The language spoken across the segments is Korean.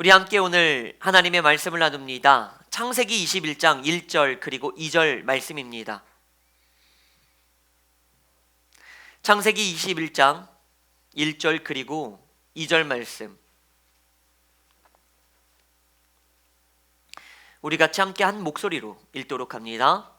우리 함께 오늘 하나님의 말씀을 나눕니다. 창세기 21장 1절 그리고 2절 말씀입니다. 창세기 21장 1절 그리고 2절 말씀, 우리 같이 함께 한 목소리로 읽도록 합니다.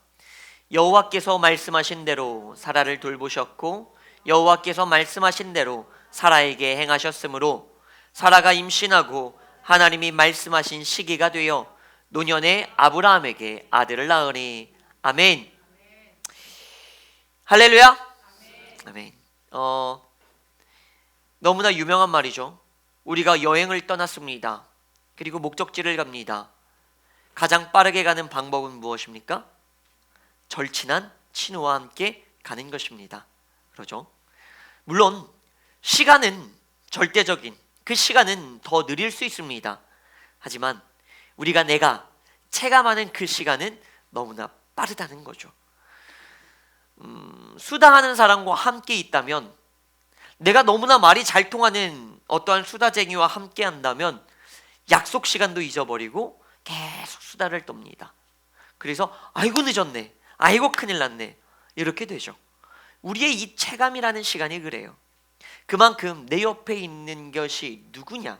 여호와께서 말씀하신 대로 사라를 돌보셨고 여호와께서 말씀하신 대로 사라에게 행하셨으므로 사라가 임신하고 하나님이 말씀하신 시기가 되어 노년에 아브라함에게 아들을 낳으니. 아멘. 할렐루야. 아멘. 너무나 유명한 말이죠. 우리가 여행을 떠났습니다. 그리고 목적지를 갑니다. 가장 빠르게 가는 방법은 무엇입니까? 절친한 친구와 함께 가는 것입니다. 그러죠? 물론 시간은 절대적인, 그 시간은 더 느릴 수 있습니다. 하지만 내가 체감하는 그 시간은 너무나 빠르다는 거죠. 수다하는 사람과 함께 있다면, 내가 너무나 말이 잘 통하는 어떠한 수다쟁이와 함께 한다면 약속 시간도 잊어버리고 계속 수다를 떱니다. 그래서 아이고 늦었네, 아이고 큰일 났네, 이렇게 되죠. 우리의 이 체감이라는 시간이 그래요. 그만큼 내 옆에 있는 것이 누구냐,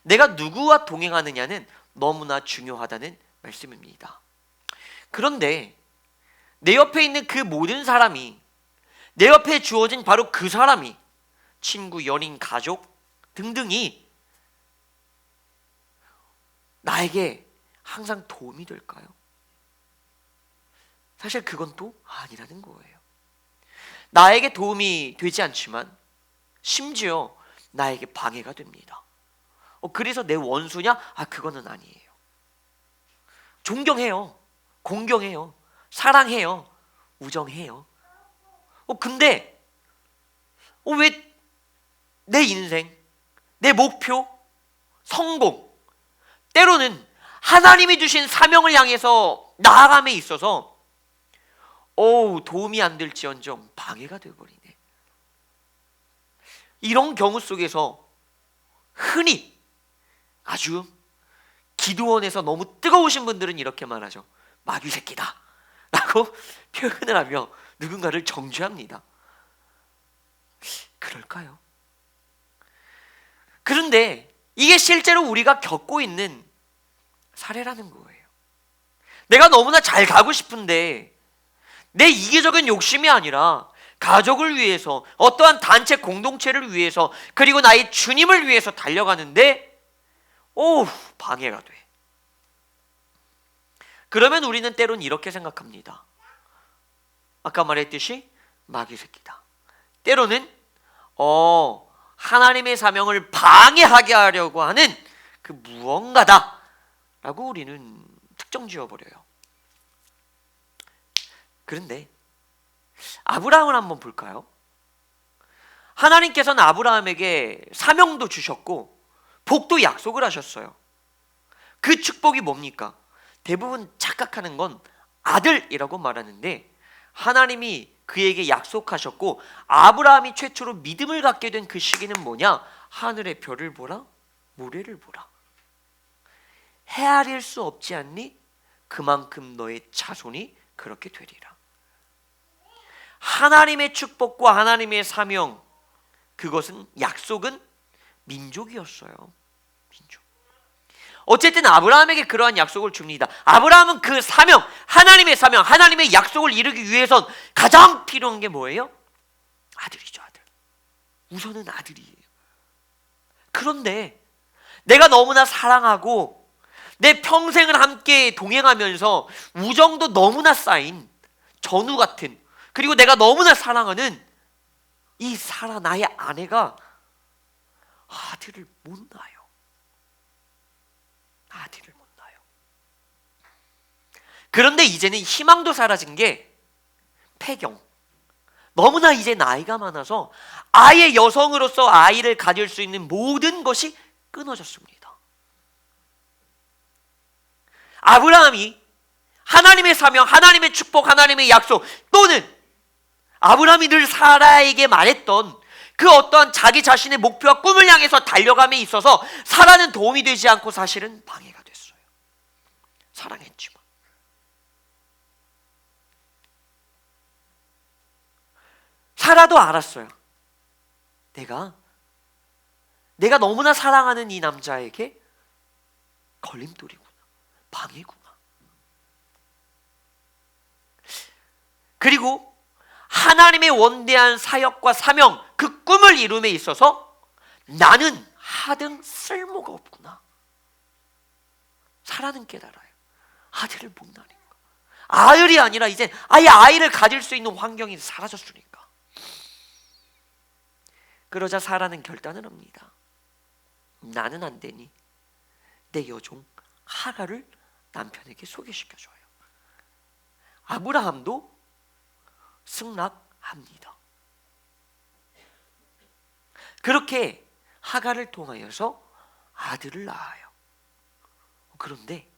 내가 누구와 동행하느냐는 너무나 중요하다는 말씀입니다. 그런데 내 옆에 있는 그 모든 사람이, 내 옆에 주어진 바로 그 사람이 친구, 연인, 가족 등등이 나에게 항상 도움이 될까요? 사실 그건 또 아니라는 거예요. 나에게 도움이 되지 않지만 심지어 나에게 방해가 됩니다. 그래서 내 원수냐? 그거는 아니에요. 존경해요, 공경해요, 사랑해요, 우정해요. 근데 왜 내 인생, 내 목표, 성공, 때로는 하나님이 주신 사명을 향해서 나아감에 있어서 도움이 안 될지언정 방해가 되어버리네. 이런 경우 속에서 흔히 아주 기도원에서 너무 뜨거우신 분들은 이렇게 말하죠. 마귀 새끼다 라고 표현을 하며 누군가를 정죄합니다. 그럴까요? 그런데 이게 실제로 우리가 겪고 있는 사례라는 거예요. 내가 너무나 잘 가고 싶은데 내 이기적인 욕심이 아니라 가족을 위해서, 어떠한 단체 공동체를 위해서, 그리고 나의 주님을 위해서 달려가는데 방해가 돼. 그러면 우리는 때론 이렇게 생각합니다. 아까 말했듯이 마귀 새끼다. 때로는 하나님의 사명을 방해하게 하려고 하는 그 무언가다 라고 우리는 특정 지어버려요. 그런데 아브라함을 한번 볼까요? 하나님께서는 아브라함에게 사명도 주셨고 복도 약속을 하셨어요. 그 축복이 뭡니까? 대부분 착각하는 건 아들이라고 말하는데, 하나님이 그에게 약속하셨고 아브라함이 최초로 믿음을 갖게 된 그 시기는 뭐냐? 하늘의 별을 보라, 모래를 보라. 헤아릴 수 없지 않니? 그만큼 너의 자손이 그렇게 되리라. 하나님의 축복과 하나님의 사명, 그것은 약속은 민족이었어요. 민족. 어쨌든 아브라함에게 그러한 약속을 줍니다. 아브라함은 그 사명, 하나님의 사명, 하나님의 약속을 이루기 위해선 가장 필요한 게 뭐예요? 아들이죠, 아들. 우선은 아들이에요. 그런데 내가 너무나 사랑하고 내 평생을 함께 동행하면서 우정도 너무나 쌓인 전우 같은, 그리고 내가 너무나 사랑하는 이 사라, 나의 아내가 아들을 못 낳아요. 아들을 못 낳아요. 그런데 이제는 희망도 사라진 게 폐경. 너무나 이제 나이가 많아서 아예 여성으로서 아이를 가질 수 있는 모든 것이 끊어졌습니다. 아브라함이 하나님의 사명, 하나님의 축복, 하나님의 약속, 또는 아브라함이 늘 사라에게 말했던 그 어떠한 자기 자신의 목표와 꿈을 향해서 달려감에 있어서 사라는 도움이 되지 않고 사실은 방해가 됐어요. 사랑했지만. 사라도 알았어요. 내가 너무나 사랑하는 이 남자에게 걸림돌이구나, 방해구나. 그리고 하나님의 원대한 사역과 사명, 그 꿈을 이룸에 있어서 나는 하등 쓸모가 없구나. 사라는 깨달아요. 아들을 못 낳으니까. 아들이 아니라 이제 아예 아이를 가질 수 있는 환경이 사라졌으니까. 그러자 사라는 결단을 합니다. 나는 안 되니 내 여종 하가를 남편에게 소개시켜줘요. 아브라함도 승낙합니다. 그렇게 하가를 통하여서 아들을 낳아요. 그런데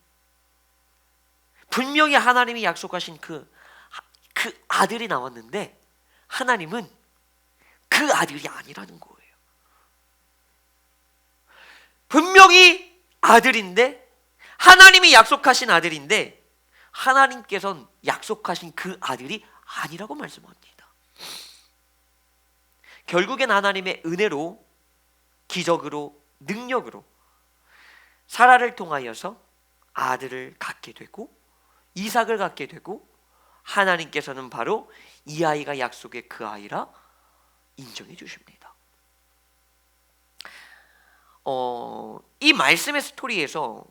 분명히 하나님이 약속하신 그 아들이 나왔는데 하나님은 그 아들이 아니라는 거예요. 분명히 아들인데, 하나님이 약속하신 아들인데 하나님께서는 약속하신 그 아들이 아니라고 말씀합니다. 결국엔 하나님의 은혜로, 기적으로, 능력으로 사라를 통하여서 아들을 갖게 되고 이삭을 갖게 되고, 하나님께서는 바로 이 아이가 약속의 그 아이라 인정해 주십니다. 이 말씀의 스토리에서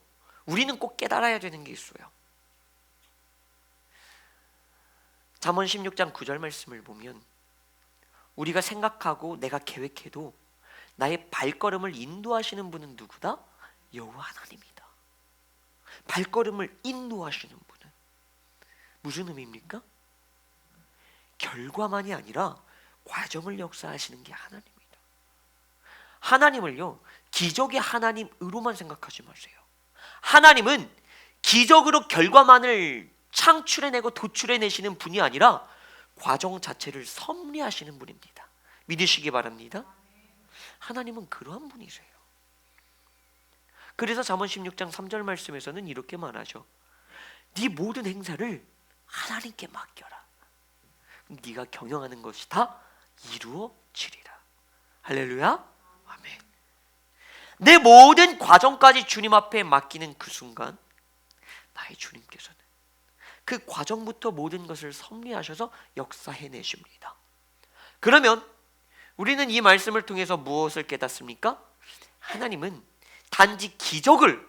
우리는 꼭 깨달아야 되는 게 있어요. 잠언 16장 9절 말씀을 보면 우리가 생각하고 내가 계획해도 나의 발걸음을 인도하시는 분은 누구다? 여호와 하나님이다. 발걸음을 인도하시는 분은 무슨 의미입니까? 결과만이 아니라 과정을 역사하시는 게 하나님입니다. 하나님을요, 기적의 하나님으로만 생각하지 마세요. 하나님은 기적으로 결과만을 창출해내고 도출해내시는 분이 아니라 과정 자체를 섭리하시는 분입니다. 믿으시기 바랍니다. 하나님은 그러한 분이세요. 그래서 잠언 16장 3절 말씀에서는 이렇게 말하죠. 네 모든 행사를 하나님께 맡겨라. 네가 경영하는 것이 다 이루어지리라. 할렐루야. 아멘. 내 모든 과정까지 주님 앞에 맡기는 그 순간 나의 주님께서는 그 과정부터 모든 것을 섭리하셔서 역사해내십니다. 그러면 우리는 이 말씀을 통해서 무엇을 깨닫습니까? 하나님은 단지 기적을,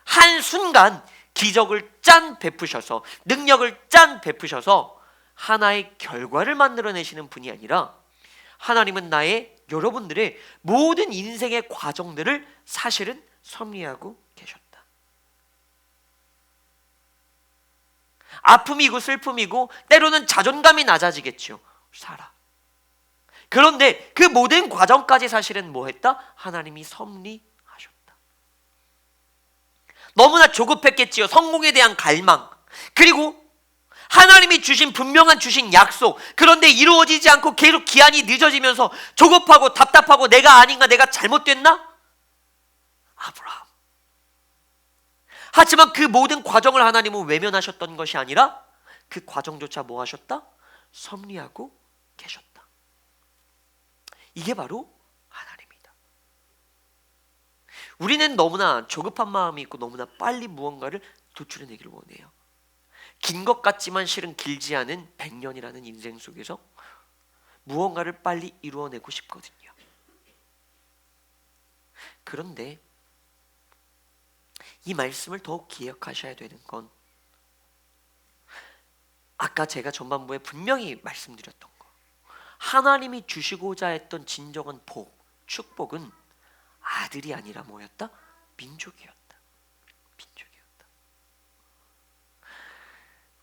한순간 기적을 짠 베푸셔서, 능력을 짠 베푸셔서 하나의 결과를 만들어내시는 분이 아니라 하나님은 여러분들의 모든 인생의 과정들을 사실은 섭리하고 계셨다. 아픔이고 슬픔이고 때로는 자존감이 낮아지겠죠. 살아. 그런데 그 모든 과정까지 사실은 뭐 했다? 하나님이 섭리하셨다. 너무나 조급했겠지요. 성공에 대한 갈망. 그리고 하나님이 주신 분명한 주신 약속. 그런데 이루어지지 않고 계속 기한이 늦어지면서 조급하고 답답하고 내가 아닌가, 내가 잘못됐나? 아브라함. 하지만 그 모든 과정을 하나님은 외면하셨던 것이 아니라 그 과정조차 뭐 하셨다? 섭리하고 계셨다. 이게 바로 하나님이다. 우리는 너무나 조급한 마음이 있고 너무나 빨리 무언가를 도출해내기를 원해요. 긴 것 같지만 실은 길지 않은 100년이라는 인생 속에서 무언가를 빨리 이루어내고 싶거든요. 그런데 이 말씀을 더욱 기억하셔야 되는 건 아까 제가 전반부에 분명히 말씀드렸던 거, 하나님이 주시고자 했던 진정한 복, 축복은 아들이 아니라 뭐였다? 민족이었다. 민족이었다.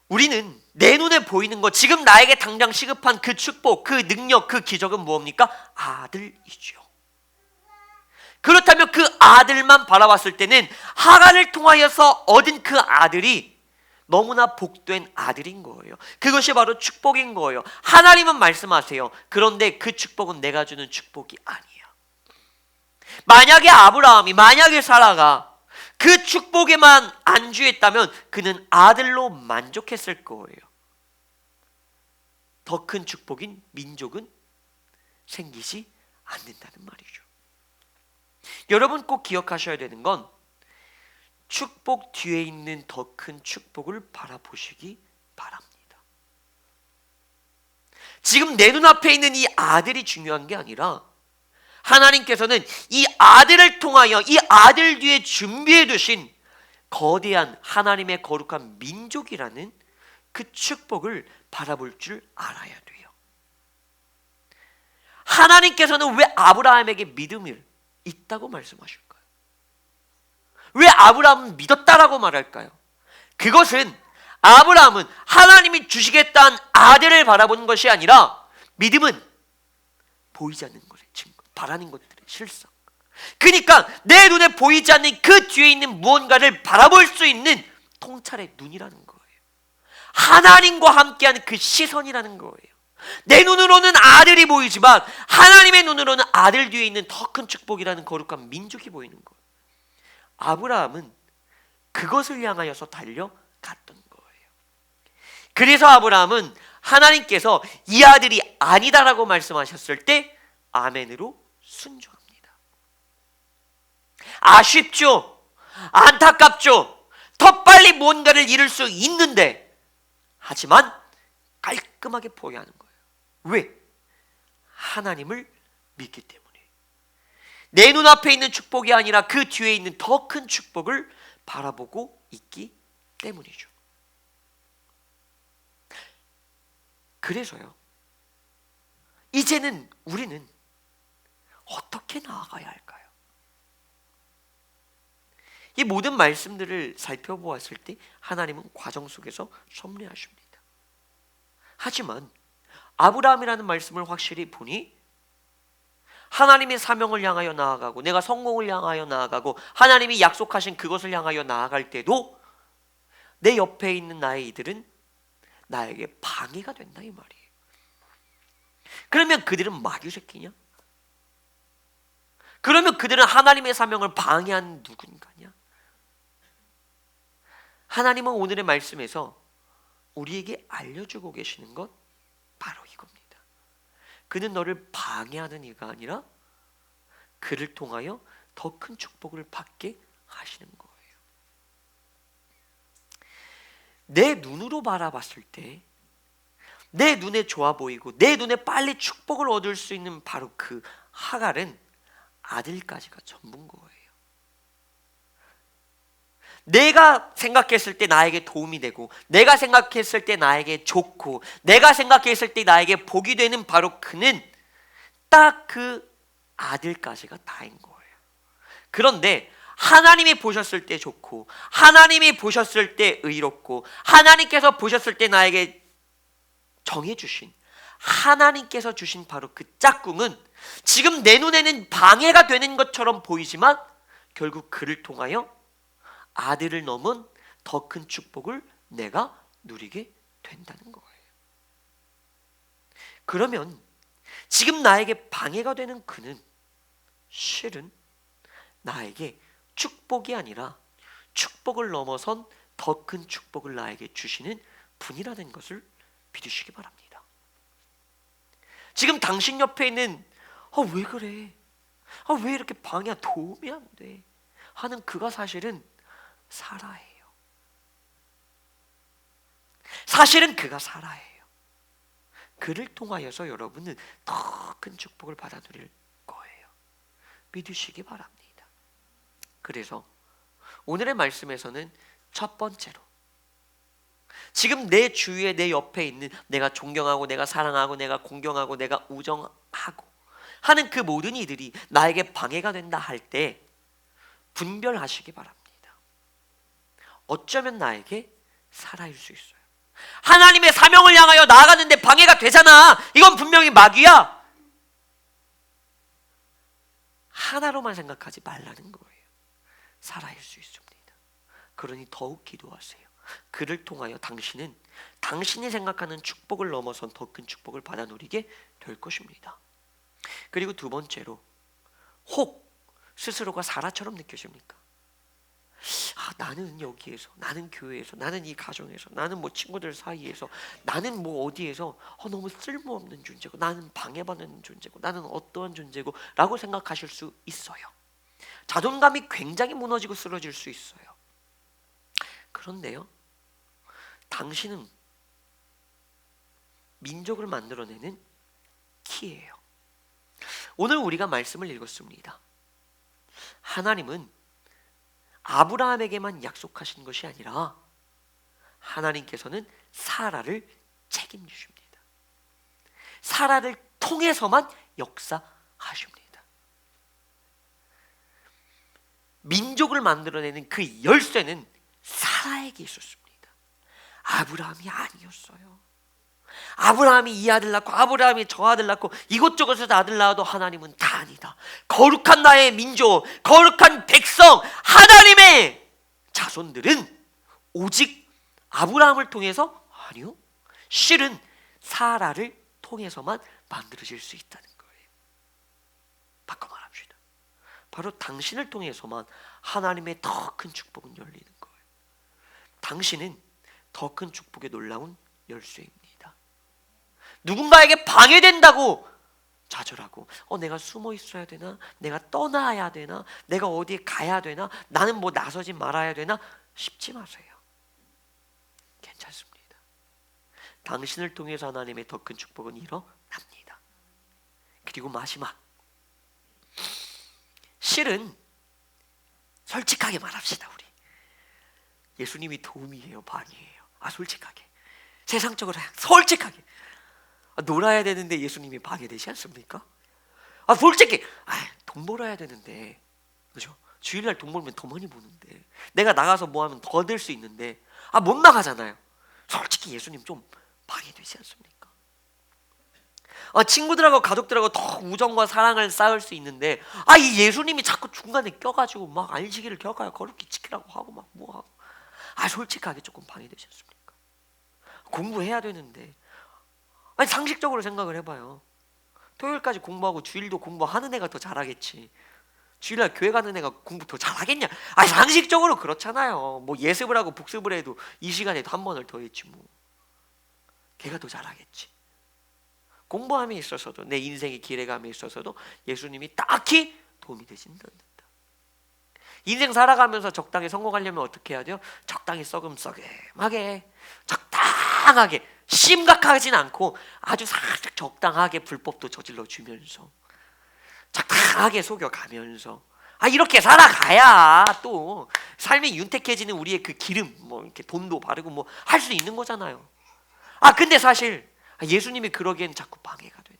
우리는 내 눈에 보이는 것, 지금 나에게 당장 시급한 그 축복, 그 능력, 그 기적은 무엇입니까? 아들이죠. 그렇다면 그 아들만 바라봤을 때는 하갈을 통하여서 얻은 그 아들이 너무나 복된 아들인 거예요. 그것이 바로 축복인 거예요. 하나님은 말씀하세요. 그런데 그 축복은 내가 주는 축복이 아니야. 만약에 아브라함이, 만약에 사라가 그 축복에만 안주했다면 그는 아들로 만족했을 거예요. 더 큰 축복인 민족은 생기지 않는다는 말이죠. 여러분 꼭 기억하셔야 되는 건 축복 뒤에 있는 더 큰 축복을 바라보시기 바랍니다. 지금 내 눈앞에 있는 이 아들이 중요한 게 아니라 하나님께서는 이 아들을 통하여 이 아들 뒤에 준비해 두신 거대한 하나님의 거룩한 민족이라는 그 축복을 바라볼 줄 알아야 돼요. 하나님께서는 왜 아브라함에게 믿음이 있다고 말씀하실까요? 왜 아브라함은 믿었다라고 말할까요? 그것은 아브라함은 하나님이 주시겠다는 아들을 바라보는 것이 아니라 믿음은 보이지 않는 것의 증거, 바라는 것들의 실상. 그러니까 내 눈에 보이지 않는 그 뒤에 있는 무언가를 바라볼 수 있는 통찰의 눈이라는 거예요. 하나님과 함께하는 그 시선이라는 거예요. 내 눈으로는 아들이 보이지만 하나님의 눈으로는 아들 뒤에 있는 더 큰 축복이라는 거룩한 민족이 보이는 거예요. 아브라함은 그것을 향하여서 달려갔던 거예요. 그래서 아브라함은 하나님께서 이 아들이 아니다라고 말씀하셨을 때 아멘으로 순종합니다. 아쉽죠? 안타깝죠? 더 빨리 뭔가를 이룰 수 있는데 하지만 깔끔하게 포기하는 거예요. 왜? 하나님을 믿기 때문에. 내 눈앞에 있는 축복이 아니라 그 뒤에 있는 더 큰 축복을 바라보고 있기 때문이죠. 그래서요, 이제는 우리는 어떻게 나아가야 할까요? 이 모든 말씀들을 살펴보았을 때 하나님은 과정 속에서 섭리하십니다. 하지만 아브라함이라는 말씀을 확실히 보니 하나님의 사명을 향하여 나아가고 내가 성공을 향하여 나아가고 하나님이 약속하신 그것을 향하여 나아갈 때도 내 옆에 있는 나의 이들은 나에게 방해가 된다 이 말이에요. 그러면 그들은 마귀 새끼냐? 그러면 그들은 하나님의 사명을 방해한 누군가냐? 하나님은 오늘의 말씀에서 우리에게 알려주고 계시는 것 바로 이겁니다. 그는 너를 방해하는 이가 아니라 그를 통하여 더 큰 축복을 받게 하시는 거예요. 내 눈으로 바라봤을 때 내 눈에 좋아 보이고 내 눈에 빨리 축복을 얻을 수 있는 바로 그 하갈은 아들까지가 전부인 거예요. 내가 생각했을 때 나에게 도움이 되고 내가 생각했을 때 나에게 좋고 내가 생각했을 때 나에게 복이 되는 바로 그는 딱 그 아들까지가 다인 거예요. 그런데 하나님이 보셨을 때 좋고 하나님이 보셨을 때 의롭고 하나님께서 보셨을 때 나에게 정해주신 하나님께서 주신 바로 그 짝꿍은 지금 내 눈에는 방해가 되는 것처럼 보이지만 결국 그를 통하여 아들을 넘은 더 큰 축복을 내가 누리게 된다는 거예요. 그러면 지금 나에게 방해가 되는 그는 실은 나에게 축복이 아니라 축복을 넘어선 더 큰 축복을 나에게 주시는 분이라는 것을 믿으시기 바랍니다. 지금 당신 옆에 있는 왜 그래? 왜 이렇게 방해야? 도움이 안 돼? 하는 그가 사실은 사라예요. 사실은 그가 사라예요. 그를 통하여서 여러분은 더 큰 축복을 받아 누릴 거예요. 믿으시기 바랍니다. 그래서 오늘의 말씀에서는 첫 번째로 지금 내 주위에 내 옆에 있는 내가 존경하고 내가 사랑하고 내가 공경하고 내가 우정하고 하는 그 모든 이들이 나에게 방해가 된다 할 때 분별하시기 바랍니다. 어쩌면 나에게 사라일 수 있어요. 하나님의 사명을 향하여 나아가는데 방해가 되잖아. 이건 분명히 마귀야. 하나로만 생각하지 말라는 거예요. 사라일 수 있습니다. 그러니 더욱 기도하세요. 그를 통하여 당신은 당신이 생각하는 축복을 넘어선 더 큰 축복을 받아 누리게 될 것입니다. 그리고 두 번째로, 혹 스스로가 사라처럼 느껴집니까? 나는 여기에서, 나는 교회에서, 나는 이 가정에서, 나는 뭐 친구들 사이에서, 나는 뭐 어디에서 너무 쓸모없는 존재고, 나는 방해받는 존재고, 나는 어떠한 존재고 라고 생각하실 수 있어요. 자존감이 굉장히 무너지고 쓰러질 수 있어요. 그런데요, 당신은 민족을 만들어내는 키예요. 오늘 우리가 말씀을 읽었습니다. 하나님은 아브라함에게만 약속하신 것이 아니라 하나님께서는 사라를 책임지십니다. 사라를 통해서만 역사하십니다. 민족을 만들어내는 그 열쇠는 사라에게 있었습니다. 아브라함이 아니었어요. 아브라함이 이 아들 낳고 아브라함이 저 아들 낳고 이곳저곳에서 아들 낳아도 하나님은 다 아니다. 거룩한 나의 민족, 거룩한 백성, 하나님의 자손들은 오직 아브라함을 통해서, 아니요, 실은 사라를 통해서만 만들어질 수 있다는 거예요. 바꿔 말합시다. 바로 당신을 통해서만 하나님의 더 큰 축복은 열리는 거예요. 당신은 더 큰 축복의 놀라운 열쇠입니다. 누군가에게 방해된다고 좌절하고 내가 숨어 있어야 되나? 내가 떠나야 되나? 내가 어디에 가야 되나? 나는 뭐 나서지 말아야 되나? 싶지 마세요. 괜찮습니다. 당신을 통해서 하나님의 더 큰 축복은 일어납니다. 그리고 마지막, 실은 솔직하게 말합시다. 우리 예수님이 도움이에요, 방이에요? 솔직하게, 세상적으로 솔직하게. 놀아야 되는데 예수님이 방해되지 않습니까? 솔직히 돈 벌어야 되는데, 그죠? 주일날 돈 벌면 더 많이 버는데, 내가 나가서 뭐 하면 더 얻을 수 있는데 못 나가잖아요. 솔직히 예수님 좀 방해되지 않습니까? 친구들하고 가족들하고 더 우정과 사랑을 쌓을 수 있는데 이 예수님이 자꾸 중간에 껴가지고 막 안식일을 껴가요. 거룩히 지키라고 하고 막 뭐하고. 솔직하게 조금 방해되지 않습니까? 공부해야 되는데, 상식적으로 생각을 해봐요. 토요일까지 공부하고 주일도 공부하는 애가 더 잘하겠지. 주일날 교회 가는 애가 공부 더 잘하겠냐? 상식적으로 그렇잖아요. 뭐 예습을 하고 복습을 해도 이 시간에도 한 번을 더 했지 뭐. 걔가 더 잘하겠지. 공부함에 있어서도, 내 인생의 길에감에 있어서도 예수님이 딱히 도움이 되지는 않는다. 인생 살아가면서 적당히 성공하려면 어떻게 해야 돼요? 적당히 썩음썩음하게, 적당하게, 심각하진 않고 아주 살짝 적당하게 불법도 저질러 주면서, 적당하게 속여가면서 이렇게 살아가야 또 삶이 윤택해지는 우리의 그 기름, 뭐 이렇게 돈도 바르고 뭐 할 수 있는 거잖아요. 근데 사실 예수님이 그러기엔 자꾸 방해가 되네.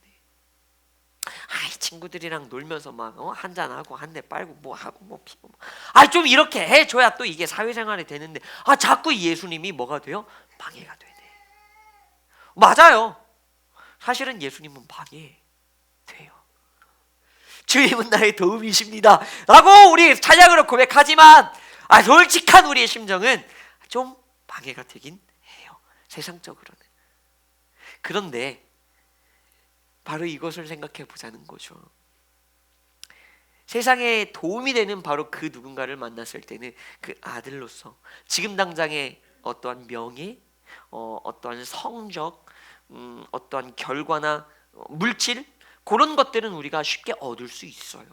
친구들이랑 놀면서 막 한잔하고 한 대 빨고 뭐 하고 뭐 피고 좀 이렇게 해줘야 또 이게 사회생활이 되는데 자꾸 예수님이 뭐가 돼요? 방해가 되네. 맞아요. 사실은 예수님은 방해돼요. 주님은 나의 도움이십니다 라고 우리 찬양으로 고백하지만 솔직한 우리의 심정은 좀 방해가 되긴 해요, 세상적으로는. 그런데 바로 이것을 생각해 보자는 거죠. 세상에 도움이 되는 바로 그 누군가를 만났을 때는 그 아들로서 지금 당장의 어떠한 명예, 어떠한 성적, 어떠한 결과나 물질, 그런 것들은 우리가 쉽게 얻을 수 있어요.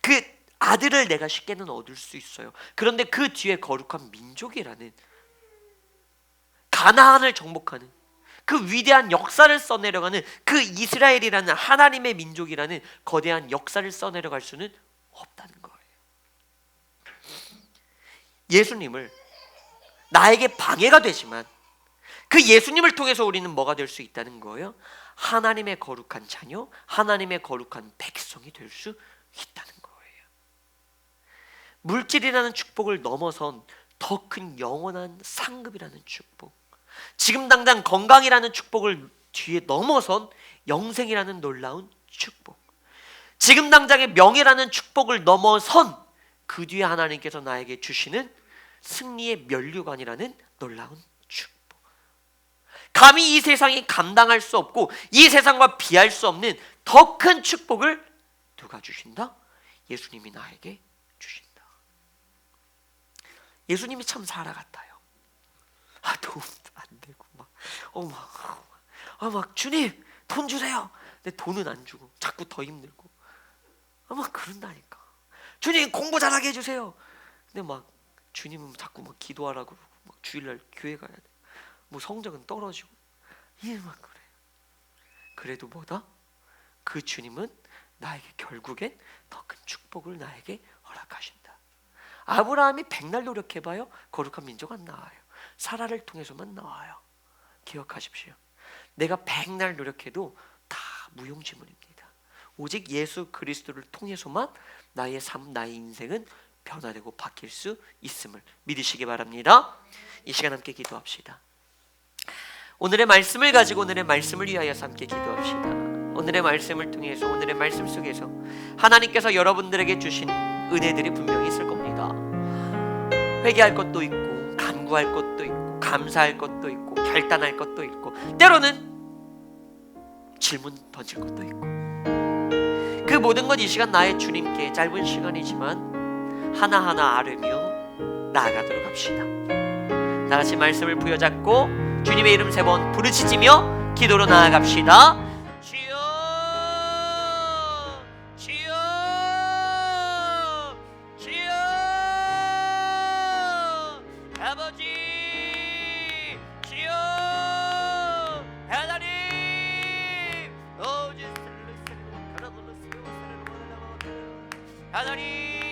그 아들을 내가 쉽게는 얻을 수 있어요. 그런데 그 뒤에 거룩한 민족이라는, 가나안을 정복하는 그 위대한 역사를 써내려가는 그 이스라엘이라는 하나님의 민족이라는 거대한 역사를 써내려갈 수는 없다는 거예요. 예수님을 나에게 방해가 되지만 그 예수님을 통해서 우리는 뭐가 될 수 있다는 거예요? 하나님의 거룩한 자녀, 하나님의 거룩한 백성이 될 수 있다는 거예요. 물질이라는 축복을 넘어선 더 큰 영원한 상급이라는 축복, 지금 당장 건강이라는 축복을 뒤에 넘어선 영생이라는 놀라운 축복, 지금 당장의 명예라는 축복을 넘어선 그 뒤에 하나님께서 나에게 주시는 승리의 면류관이라는 놀라운 축복. 감히 이 세상이 감당할 수 없고 이 세상과 비할 수 없는 더 큰 축복을 누가 주신다? 예수님이 나에게 주신다. 예수님이 참 사라 같아요. 도움도 안 되고 막 주님 돈 주세요. 근데 돈은 안 주고 자꾸 더 힘들고 막 그런다니까. 주님 공부 잘하게 해주세요. 근데 막 주님은 자꾸 막 기도하라고 그러고 막 주일날 교회 가야 돼. 뭐 성적은 떨어지고 막 그래. 그래도 뭐다? 그 주님은 나에게 결국엔 더 큰 축복을 나에게 허락하신다. 아브라함이 백날 노력해봐요. 거룩한 민족 안 나와요. 사라를 통해서만 나와요. 기억하십시오. 내가 백날 노력해도 다 무용지물입니다. 오직 예수 그리스도를 통해서만 나의 삶, 나의 인생은 변화되고 바뀔 수 있음을 믿으시기 바랍니다. 이 시간 함께 기도합시다. 오늘의 말씀을 가지고 오늘의 말씀을 위하여서 함께 기도합시다. 오늘의 말씀을 통해서 오늘의 말씀 속에서 하나님께서 여러분들에게 주신 은혜들이 분명히 있을 겁니다. 회개할 것도 있고 간구할 것도 있고 감사할 것도 있고 결단할 것도 있고 때로는 질문 던질 것도 있고 그 모든 것 이 시간 나의 주님께 짧은 시간이지만 하나하나 아뢰며 나아가도록 합시다. 다같이 말씀을 부여잡고 주님의 이름 3번 부르짖으며 기도로 나아갑시다. 주여 주여 주여 아버지 주여 하나님 하나님